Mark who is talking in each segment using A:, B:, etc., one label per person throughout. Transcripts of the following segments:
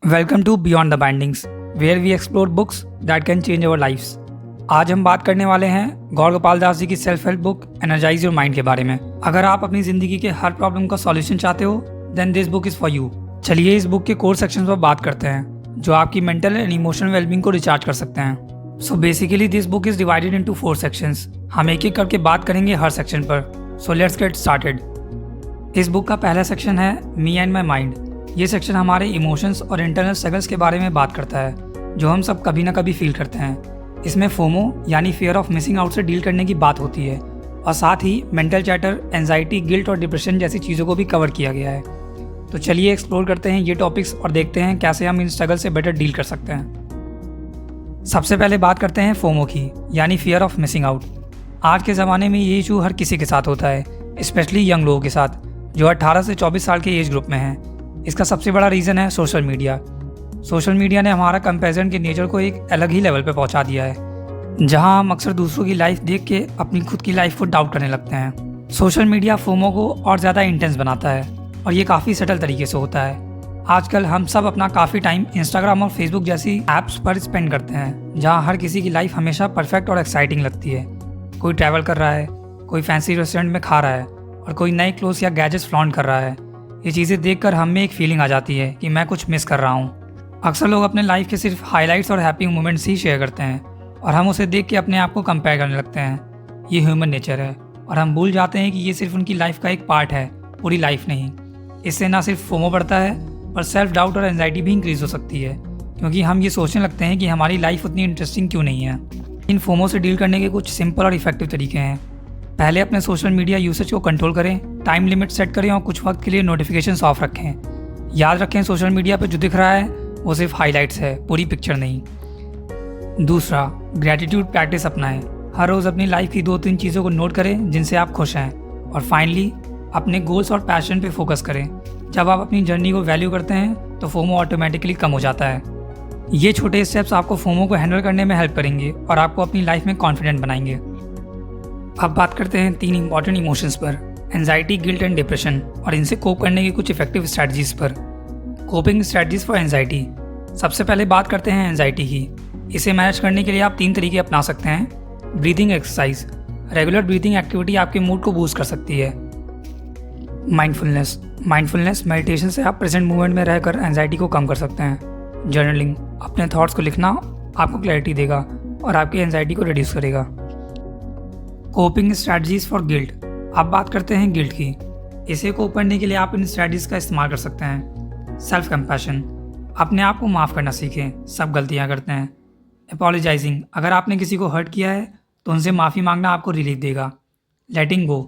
A: Welcome to Beyond the Bindings where we explore books that can change our lifes. आज हम बात करने वाले हैं गौर गोपाल दास जी की self help book energise your mind के बारे में। अगर आप अपनी जिंदगी के हर प्रॉब्लम का सॉल्यूशन चाहते हो then this book is for you. चलिए इस बुक के कोर सेक्शन पर बात करते हैं जो आपकी मेंटल एंड इमोशनल वेलबींग को रिचार्ज कर सकते हैं। So basically this book is divided into 4 sections. हम एक एक करके बात करेंगे हर सेक्शन पर। So let's get started. इस बुक का पहला सेक्शन है मी एंड माई माइंड। ये सेक्शन हमारे इमोशंस और इंटरनल स्ट्रगल्स के बारे में बात करता है जो हम सब कभी ना कभी फील करते हैं। इसमें फोमो यानी फियर ऑफ मिसिंग आउट से डील करने की बात होती है और साथ ही मेंटल चैटर, एंजाइटी, गिल्ट और डिप्रेशन जैसी चीज़ों को भी कवर किया गया है। तो चलिए एक्सप्लोर करते हैं ये टॉपिक्स और देखते हैं कैसे हम इन स्ट्रगल से बेटर डील कर सकते हैं। सबसे पहले बात करते हैं फोमो की यानी फियर ऑफ मिसिंग आउट। आज के ज़माने में ये इशू हर किसी के साथ होता है, स्पेशली यंग लोगों के साथ जो 18 से 24 साल के एज ग्रुप में हैं। इसका सबसे बड़ा रीज़न है सोशल मीडिया। सोशल मीडिया ने हमारा कंपैरिजन के नेचर को एक अलग ही लेवल पे पहुंचा दिया है जहां हम अक्सर दूसरों की लाइफ देख के अपनी खुद की लाइफ को डाउट करने लगते हैं। सोशल मीडिया फोमो को और ज़्यादा इंटेंस बनाता है और ये काफ़ी सटल तरीके से होता है। आजकल हम सब अपना काफ़ी टाइम इंस्टाग्राम और फेसबुक जैसी ऐप्स पर स्पेंड करते हैं जहाँ हर किसी की लाइफ हमेशा परफेक्ट और एक्साइटिंग लगती है। कोई ट्रैवल कर रहा है, कोई फैंसी रेस्टोरेंट में खा रहा है और कोई नए क्लोथ्स या गैजेट्स फ्लॉन्ट कर रहा है। ये चीज़ें देखकर हम में एक फीलिंग आ जाती है कि मैं कुछ मिस कर रहा हूँ। अक्सर लोग अपने लाइफ के सिर्फ हाइलाइट्स और हैप्पी मोमेंट्स ही शेयर करते हैं और हम उसे देख के अपने आप को कंपेयर करने लगते हैं। ये ह्यूमन नेचर है और हम भूल जाते हैं कि ये सिर्फ उनकी लाइफ का एक पार्ट है, पूरी लाइफ नहीं। इससे ना सिर्फ फोमो बढ़ता है पर सेल्फ डाउट और एंजाइटी भी इंक्रीज हो सकती है क्योंकि हम ये सोचने लगते हैं कि हमारी लाइफ उतनी इंटरेस्टिंग क्यों नहीं है। इन फोमो से डील करने के कुछ सिंपल और इफेक्टिव तरीके हैं। पहले अपने सोशल मीडिया यूसेज को कंट्रोल करें, टाइम लिमिट सेट करें और कुछ वक्त के लिए नोटिफिकेशंस ऑफ रखें। याद रखें सोशल मीडिया पर जो दिख रहा है वो सिर्फ हाइलाइट्स है, पूरी पिक्चर नहीं। दूसरा, ग्रैटिट्यूड प्रैक्टिस अपनाएं। हर रोज़ अपनी लाइफ की 2-3 चीज़ों को नोट करें जिनसे आप खुश हैं। और फाइनली अपने गोल्स और पैशन पे फोकस करें। जब आप अपनी जर्नी को वैल्यू करते हैं तो फोमो ऑटोमेटिकली कम हो जाता है। ये छोटे स्टेप्स आपको फोमो को हैंडल करने में हेल्प करेंगे और आपको अपनी लाइफ में कॉन्फिडेंट बनाएंगे। अब बात करते हैं 3 इंपॉर्टेंट इमोशंस पर, एंजाइटी, गिल्ट एंड डिप्रेशन, और इनसे कोप करने की कुछ इफेक्टिव स्ट्रैटेजीज पर। Coping strategies for anxiety. सबसे पहले बात करते हैं एंजाइटी की। इसे मैनेज करने के लिए आप 3 तरीके अपना सकते हैं। Breathing exercise. Regular breathing activity आपके मूड को बूस्ट कर सकती है। माइंडफुलनेस मेडिटेशन से आप प्रेजेंट मोमेंट में रहकर एंजाइटी को कम कर सकते हैं। जर्नलिंग। अपने थॉट्स को लिखना आपको क्लैरिटी देगा और आपकी एंजाइटी को रिड्यूस करेगा। Coping strategies for guilt. अब बात करते हैं गिल्ट की। इसे कोप करने के लिए आप इन स्ट्रैटेजीज का इस्तेमाल कर सकते हैं। Self compassion. अपने आप को माफ़ करना सीखें, सब गलतियां करते हैं। अपोलोजाइजिंग। अगर आपने किसी को हर्ट किया है तो उनसे माफ़ी मांगना आपको रिलीफ देगा। लेटिंग गो।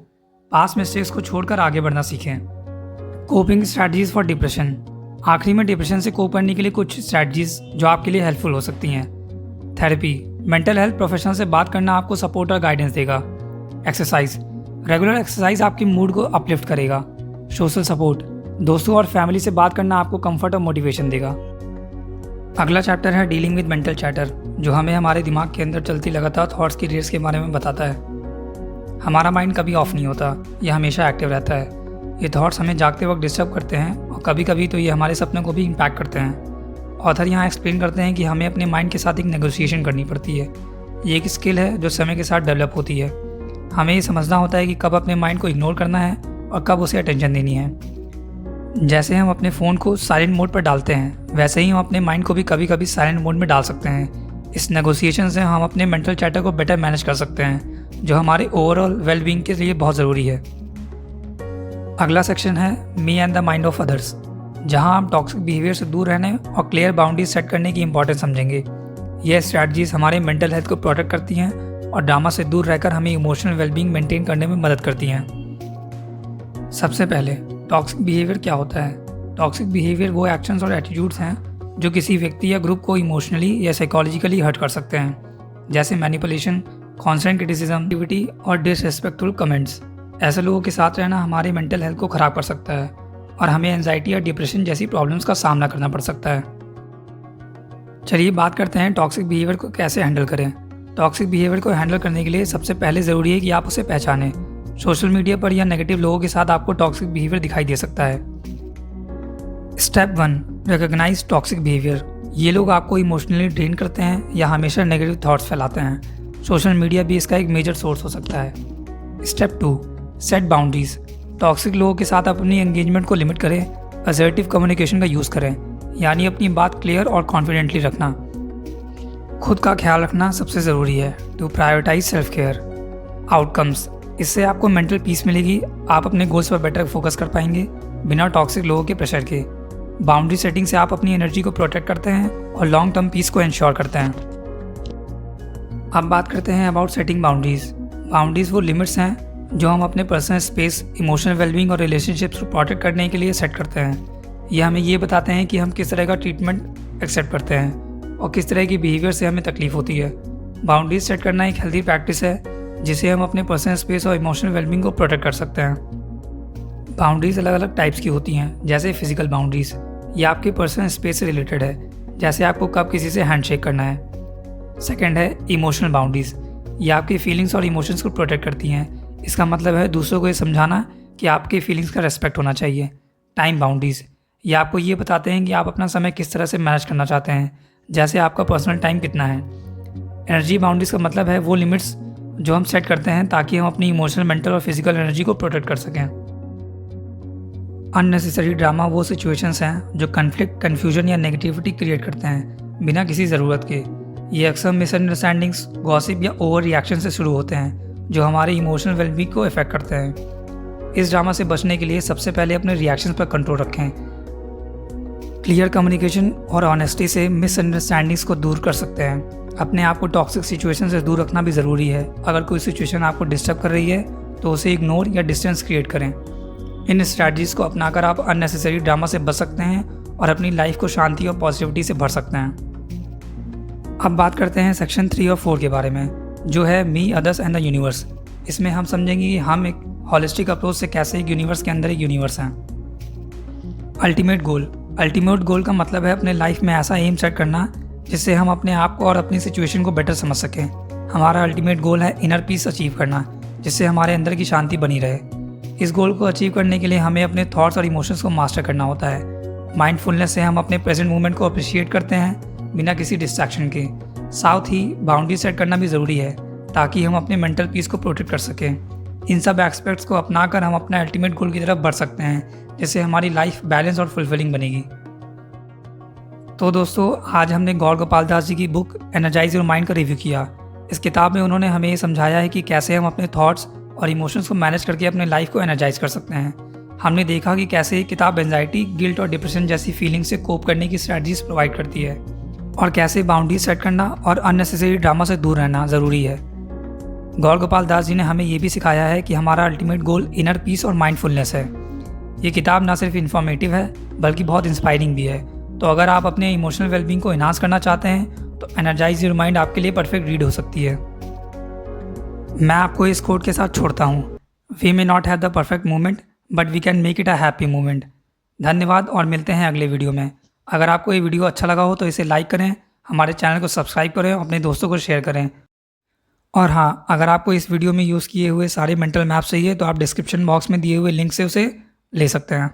A: पास्ट मिस्टेक्स को छोड़कर आगे बढ़ना सीखें। Coping strategies for depression. आखिरी में डिप्रेशन से कोप करने के लिए कुछ स्ट्रैटेजीज जो आपके लिए हेल्पफुल हो सकती हैं। थेरेपी। मेंटल हेल्थ प्रोफेशनल से बात करना आपको सपोर्ट और गाइडेंस देगा। एक्सरसाइज। रेगुलर एक्सरसाइज आपके मूड को अपलिफ्ट करेगा। Social support. दोस्तों और फैमिली से बात करना आपको कंफर्ट और मोटिवेशन देगा। अगला चैप्टर है डीलिंग विद मेंटल चैटर, जो हमें हमारे दिमाग के अंदर चलती लगातार थॉट्स की रेस के बारे में बताता है। हमारा माइंड कभी ऑफ नहीं होता, यह हमेशा एक्टिव रहता है। ये थॉट्स हमें जागते वक्त डिस्टर्ब करते हैं और कभी कभी तो ये हमारे सपनों को भी इम्पैक्ट करते हैं। ऑथर यहाँ एक्सप्लेन करते हैं कि हमें अपने माइंड के साथ एक नेगोशिएशन करनी पड़ती है। ये एक स्किल है जो समय के साथ डेवलप होती है। हमें ये समझना होता है कि कब अपने माइंड को इग्नोर करना है और कब उसे अटेंशन देनी है। जैसे हम अपने फ़ोन को साइलेंट मोड पर डालते हैं वैसे ही हम अपने माइंड को भी कभी कभी साइलेंट मोड में डाल सकते हैं। इस नेगोशिएशन से हम अपने मेंटल चैटर को बेटर मैनेज कर सकते हैं जो हमारे ओवरऑल वेलबींग के लिए बहुत ज़रूरी है। अगला सेक्शन है me and the mind of others, जहां हम टॉक्सिक बिहेवियर से दूर रहने और क्लियर बाउंड्रीज सेट करने की इंपॉर्टेंस समझेंगे। यह स्ट्रैटेजीज हमारे मेंटल हेल्थ को प्रोटेक्ट करती हैं और ड्रामा से दूर रहकर हमें इमोशनल वेलबींग मेंटेन करने में मदद करती हैं। सबसे पहले टॉक्सिक बिहेवियर क्या होता है? टॉक्सिक बिहेवियर वो एक्शंस और एटीट्यूड्स हैं जो किसी व्यक्ति या ग्रुप को इमोशनली या साइकोलॉजिकली हर्ट कर सकते हैं, जैसे मैनिपुलेशन, कॉन्स्टेंट क्रिटिसिज्म, एक्टिविटी और डिसरिस्पेक्टफुल कमेंट्स। ऐसे लोगों के साथ रहना हमारे मेंटल हेल्थ को ख़राब कर सकता है और हमें एंजाइटी या डिप्रेशन जैसी प्रॉब्लम्स का सामना करना पड़ सकता है। चलिए बात करते हैं टॉक्सिक बिहेवियर को कैसे हैंडल करें। टॉक्सिक बिहेवियर को हैंडल करने के लिए सबसे पहले ज़रूरी है कि आप उसे पहचानें। सोशल मीडिया पर या नेगेटिव लोगों के साथ आपको टॉक्सिक बिहेवियर दिखाई दे सकता है। Step 1, recognise toxic behaviour. ये लोग आपको इमोशनली ड्रेन करते हैं या हमेशा नेगेटिव थॉट्स फैलाते हैं। सोशल मीडिया भी इसका एक मेजर सोर्स हो सकता है। Step 2, set boundaries. टॉक्सिक लोगों के साथ अपनी एंगेजमेंट को लिमिट करें। असर्टिव कम्युनिकेशन का यूज़ करें, यानी अपनी बात क्लियर और कॉन्फिडेंटली रखना। खुद का ख्याल रखना सबसे ज़रूरी है। To prioritise self care. Outcomes, इससे आपको मेंटल पीस मिलेगी। आप अपने गोल्स पर बेटर फोकस कर पाएंगे बिना टॉक्सिक लोगों के प्रेशर के। बाउंड्री सेटिंग से आप अपनी एनर्जी को प्रोटेक्ट करते हैं और लॉन्ग टर्म पीस को इंश्योर करते हैं। अब बात करते हैं अबाउट सेटिंग बाउंड्रीज। बाउंड्रीज वो लिमिट्स हैं जो हम अपने पर्सनल स्पेस, इमोशनल वेलबींग और रिलेशनशिप्स को प्रोटेक्ट करने के लिए सेट करते हैं। ये हमें ये बताते हैं कि हम किस तरह का ट्रीटमेंट एक्सेप्ट करते हैं और किस तरह की बिहेवियर से हमें तकलीफ होती है। बाउंड्रीज सेट करना एक हेल्दी प्रैक्टिस है जिसे हम अपने पर्सनल स्पेस और इमोशनल वेलबींग को प्रोटेक्ट कर सकते हैं। बाउंड्रीज अलग अलग टाइप्स की होती हैं, जैसे फिजिकल बाउंड्रीज, ये आपके पर्सनल स्पेस से रिलेटेड है, जैसे आपको कब किसी से हैंडशेक करना है। सेकंड है इमोशनल बाउंड्रीज, ये आपकी फीलिंग्स और इमोशंस को प्रोटेक्ट करती हैं। इसका मतलब है दूसरों को ये समझाना कि आपके फीलिंग्स का रेस्पेक्ट होना चाहिए। टाइम बाउंड्रीज, ये आपको ये बताते हैं कि आप अपना समय किस तरह से मैनेज करना चाहते हैं, जैसे आपका पर्सनल टाइम कितना है। एनर्जी बाउंड्रीज का मतलब है वो लिमिट्स जो हम सेट करते हैं ताकि हम अपनी इमोशनल, मेंटल और फिजिकल एनर्जी को प्रोटेक्ट कर सकें। अननेसेसरी ड्रामा वो सिचुएशंस हैं जो कन्फ्लिक्ट, कन्फ्यूजन या नेगेटिविटी क्रिएट करते हैं बिना किसी ज़रूरत के। ये अक्सर मिसअंडरस्टैंडिंग्स, गॉसिप या ओवर रिएक्शन से शुरू होते हैं जो हमारे इमोशनल वेलबींग को इफेक्ट करते हैं। इस ड्रामा से बचने के लिए सबसे पहले अपने रिएक्शंस पर कंट्रोल रखें। क्लियर कम्युनिकेशन और ऑनेस्टी से मिसअंडरस्टैंडिंग्स को दूर कर सकते हैं। अपने आप को टॉक्सिक सिचुएशन से दूर रखना भी ज़रूरी है। अगर कोई सिचुएशन आपको डिस्टर्ब कर रही है तो उसे इग्नोर या डिस्टेंस क्रिएट करें। इन स्ट्रैटेजीज़ को अपनाकर आप अननेसेसरी ड्रामा से बच सकते हैं और अपनी लाइफ को शांति और पॉजिटिविटी से भर सकते हैं। अब बात करते हैं सेक्शन 3 और 4 के बारे में, जो है मी, अदर्स एंड द यूनिवर्स। इसमें हम समझेंगे कि हम एक हॉलिस्टिक अप्रोच से कैसे एक यूनिवर्स के अंदर एक यूनिवर्स हैं। अल्टीमेट गोल, अल्टीमेट गोल का मतलब है अपने लाइफ में ऐसा एम सेट करना जिससे हम अपने आप को और अपनी सिचुएशन को बेटर समझ सकें। हमारा अल्टीमेट गोल है इनर पीस अचीव करना, जिससे हमारे अंदर की शांति बनी रहे। इस गोल को अचीव करने के लिए हमें अपने थॉट्स और इमोशंस को मास्टर करना होता है। माइंडफुलनेस से हम अपने प्रेजेंट मोमेंट को अप्रिशिएट करते हैं बिना किसी डिस्ट्रैक्शन के। साथ ही बाउंड्री सेट करना भी ज़रूरी है ताकि हम अपने मेंटल पीस को प्रोटेक्ट कर सकें। इन सब एस्पेक्ट्स को अपनाकर हम अपने अल्टीमेट गोल की तरफ बढ़ सकते हैं, जिससे हमारी लाइफ बैलेंस और फुलफिलिंग बनेगी। तो दोस्तों, आज हमने गौर गोपाल दास जी की बुक एनर्जाइज योर माइंड का रिव्यू किया। इस किताब में उन्होंने हमें ये समझाया है कि कैसे हम अपने थॉट्स और इमोशंस को मैनेज करके अपने लाइफ को एनर्जाइज कर सकते हैं। हमने देखा कि कैसे ये किताब एंजाइटी, गिल्ट और डिप्रेशन जैसी फीलिंग्स से कोप करने की स्ट्रैटेजीज प्रोवाइड करती है और कैसे बाउंड्री सेट करना और अननेसेसरी ड्रामा से दूर रहना ज़रूरी है। गौर गोपाल दास जी ने हमें ये भी सिखाया है कि हमारा अल्टीमेट गोल इनर पीस और माइंडफुलनेस है। ये किताब ना सिर्फ इन्फॉर्मेटिव है बल्कि बहुत इंस्पायरिंग भी है। तो अगर आप अपने इमोशनल वेलबींग को एनहांस करना चाहते हैं तो एनर्जाइज योर माइंड आपके लिए परफेक्ट रीड हो सकती है। मैं आपको इस कोट के साथ छोड़ता हूँ, we may not have the perfect moment but we can make it a happy moment. धन्यवाद और मिलते हैं अगले वीडियो में। अगर आपको ये वीडियो अच्छा लगा हो तो इसे लाइक करें, हमारे चैनल को सब्सक्राइब करें और अपने दोस्तों को शेयर करें। और हाँ, अगर आपको इस वीडियो में यूज़ किए हुए सारे मेंटल मैप्स चाहिए तो आप डिस्क्रिप्शन बॉक्स में दिए हुए लिंक से उसे ले सकते हैं।